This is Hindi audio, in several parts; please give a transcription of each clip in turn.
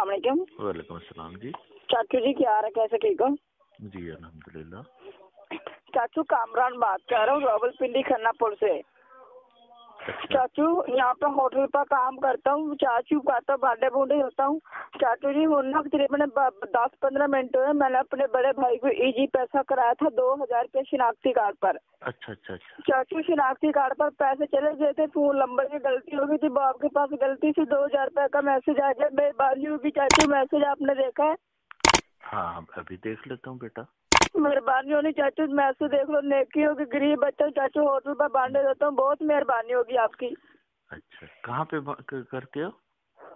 वालेकुम। वालेकुम अस्सलाम जी। चाचू जी क्या हाल है, कैसे ठीक हो? जी अल्हम्दुलिल्लाह। चाचू कामरान बात कर रहा हूँ, रावलपिंडी खन्ना पुल से। चाचू यहाँ पे होटल पर काम करता हूँ। चाचू कहता भांडे भूडे होता हूँ। चाचू जी हूँ ना तकरीबन 10-15 मिनट हुए, मैंने अपने बड़े भाई को इजी पैसा कराया था 2000 रुपये शिनाख्ती कार्ड पर। अच्छा अच्छा अच्छा। चाचू शिनाख्ती कार्ड पर पैसे चले गए थे, फोन नंबर की गलती हो गई थी, आपके पास गलती से 2000 रुपये का मैसेज आ गया। मेहरबानी होगी चाचू, मैसेज आपने देखा है? हाँ अभी देख लेता हूँ बेटा। मेहरबानी होनी चाचू, मैसेज देख लो, नेकी होगी, गरीब बच्चा चाचू होटल पर बांधे देता हूँ, बहुत मेहरबानी होगी आपकी। अच्छा कहाँ पे करते हो?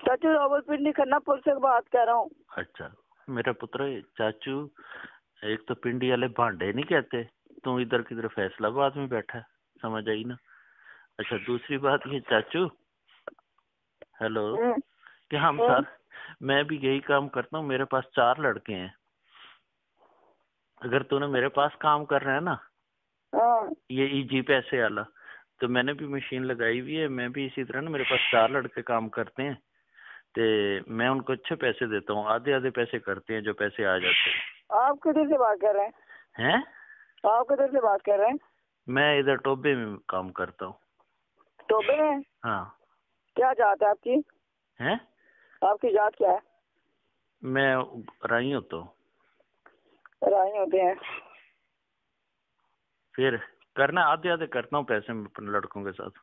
चाचू रावलपिंडी खन्ना पुल से बात कर रहा हूँ। अच्छा मेरा पुत्र चाचू, एक तो पिंडी वाले भांडे नहीं कहते, तू इधर किधर फैसलाबाद में बैठा है, समझ आई ना। अच्छा दूसरी बात ये चाचू, हेलो, कि हम सर मैं भी यही काम करता हूँ, मेरे पास 4 लड़के हैं। अगर तूने मेरे पास काम कर रहा है ना, ये इजी पैसे वाला, तो मैंने भी मशीन लगाई हुई है, मैं भी इसी तरह ना, मेरे पास 4 लड़के काम करते हैं, तो मैं उनको अच्छे पैसे देता हूँ, आधे आधे पैसे करते हैं जो पैसे आ जाते हैं। आप किधर से बात कर रहे हैं? आप किधर से बात कर रहे हैं? मैं इधर टोबे में काम करता हूँ। टोबे में? हाँ। क्या जात है आपकी? हैं? आपकी जात क्या है? मैं राई होता हूँ। राई होते हैं? फिर करना आधे आधे करता हूँ पैसे में अपने लड़कों के साथ।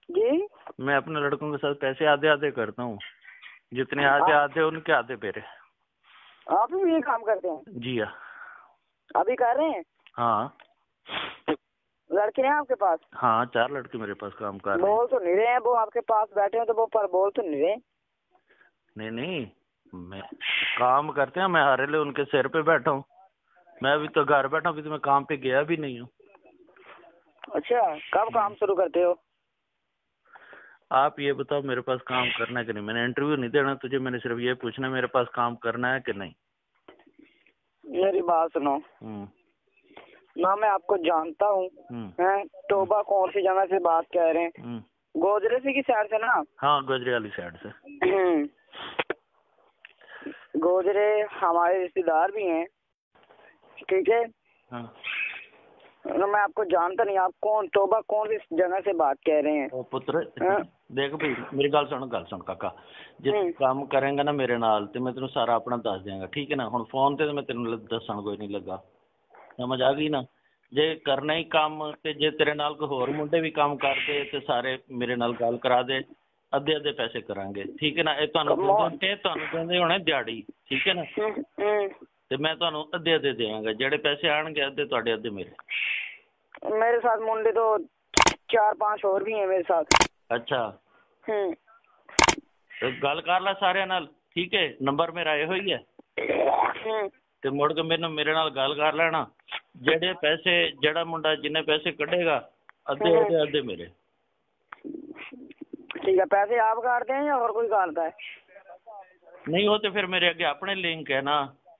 जी मैं अपने लड़कों के साथ पैसे आधे आधे करता हूँ, जितने आधे आधे उनके आधे मेरे। आप भी ये काम करते हैं? जी हाँ। अभी कर रहे हैं? हाँ। लड़के हैं आपके पास? हाँ 4 लड़के मेरे पास काम कर रहे हैं। बोल तो नहीं रहे हैं वो आपके पास बैठे हैं, तो वो पर बोल तो नहीं रहे। नहीं नहीं, मैं काम करते हैं, मैं हरे ले उनके सिर पे बैठा हूँ। मैं अभी तो घर बैठा हूँ, अभी तो मैं काम पे गया भी नहीं हूँ। अच्छा कब काम शुरू करते हो? आप ये बताओ मेरे पास काम करना है कि नहीं? मैंने इंटरव्यू नहीं देना तुझे, मैंने सिर्फ ये पूछना मेरे पास काम करना है कि नहीं। मेरी बात सुनो ना, मैं आपको जानता हूँ। टोबा कौन सी जगह से बात कर रहे हैं? गोजरे से की साइड से ना? हाँ गोजरे वाली साइड से। गोजरे हमारे रिश्तेदार भी हैं, ठीक है। हाँ। मैं आपको जानता नहीं, आप कौन, टोबा कौन सी जगह से बात कर रहे हैं? ओ पुत्र देख भाई मेरी गल सुन काका, जिस काम करेंगे ना मेरे नाल ते मैं तेन सारा अपना दस देंगा, ठीक है ना। हुण फोन ते मैं तेन दसन कोई नहीं लगा, समझ आ गई ना। जे करना ही काम ते जे तेरे नाल कोई होर मुंडे भी काम करदे ते सारे मेरे नाल गल करा दे, अद्धे अद्धे पैसे करांगे, ठीक है ना। ये तुहानू देंदे होणे दिहाड़ी, ठीक है ना, ते मैं तुहानू अद्धे अद्धे देवांगा, जेड़े पैसे आणगे अद्धे तुहाडे अद्धे मेरे। मेरे साथ मुंडे तो 4-5 और भी हैं मेरे साथ। अच्छा तो गल कर ला सारे नाल, ठीक है। नंबर मेरा यो ही है, ते मुड़ के मेरे नाल गल कर लेना। जेड़े पैसे जेड़ा मुंडा जिन्ने पैसे कढ़ेगा अद्धे अद्धे अद्धे मेरे। ठीक है, पैसे आप काटते हैं या और कोई काटता है? नहीं हो तो फिर मेरे आगे अपने लिंक है ना,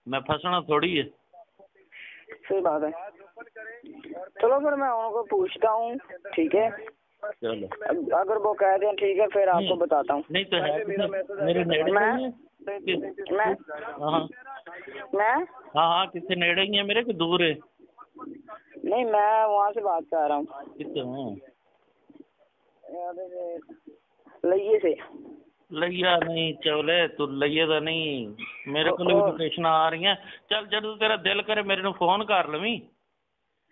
मैं फंसना थोड़ी है। सही बात है। चलो फिर मैं उनको पूछता हूँ, ठीक है। चलो अगर वो कह दें ठीक है, फिर आपको बताता हूँ। नहीं तो है मेरे नेड़े मैं हाँ कितने नेड़े ही है मेरे, कि दूर है? नहीं मैं वहाँ से बात कर रहा हूँ। कितने? लइये से। लइया नहीं चौले तू, लइये तो नहीं, मेरे को नोटिफिकेशन आ रही है। चल जब तेरा दिल करे मेरे को फोन कर लवी,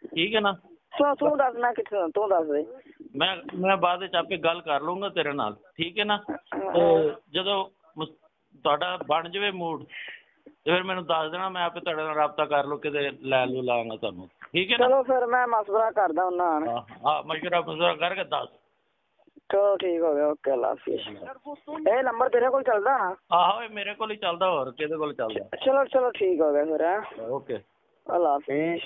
ठीक है ना। तू दस, मैं कितने तू दस दे। मैं बाद विच आपे गल कर लूंगा तेरे नाल, ठीक है ना। तो जदों ਤੁਹਾਡਾ बन जाए मूड तो फिर मैंने दस देना, मैं आपे ਤੁਹਾਡੇ ਨਾਲ ਰਾਬਤਾ कर लो कि लै लू लांगा ਤੁਹਾਨੂੰ, ठीक है ना। चलो फिर मैं मशवरा करदा हूं ना। हाँ मशवरा करके दस। चलो ठीक हो गया, ओके अल्लाह हाफिज। ये नंबर तेरे को चलदा? आहो मेरे को ही चलदा, और किहदे कोल चलदा। चलो ठीक हो गया फिर। ओके अल्लाह हाफिज।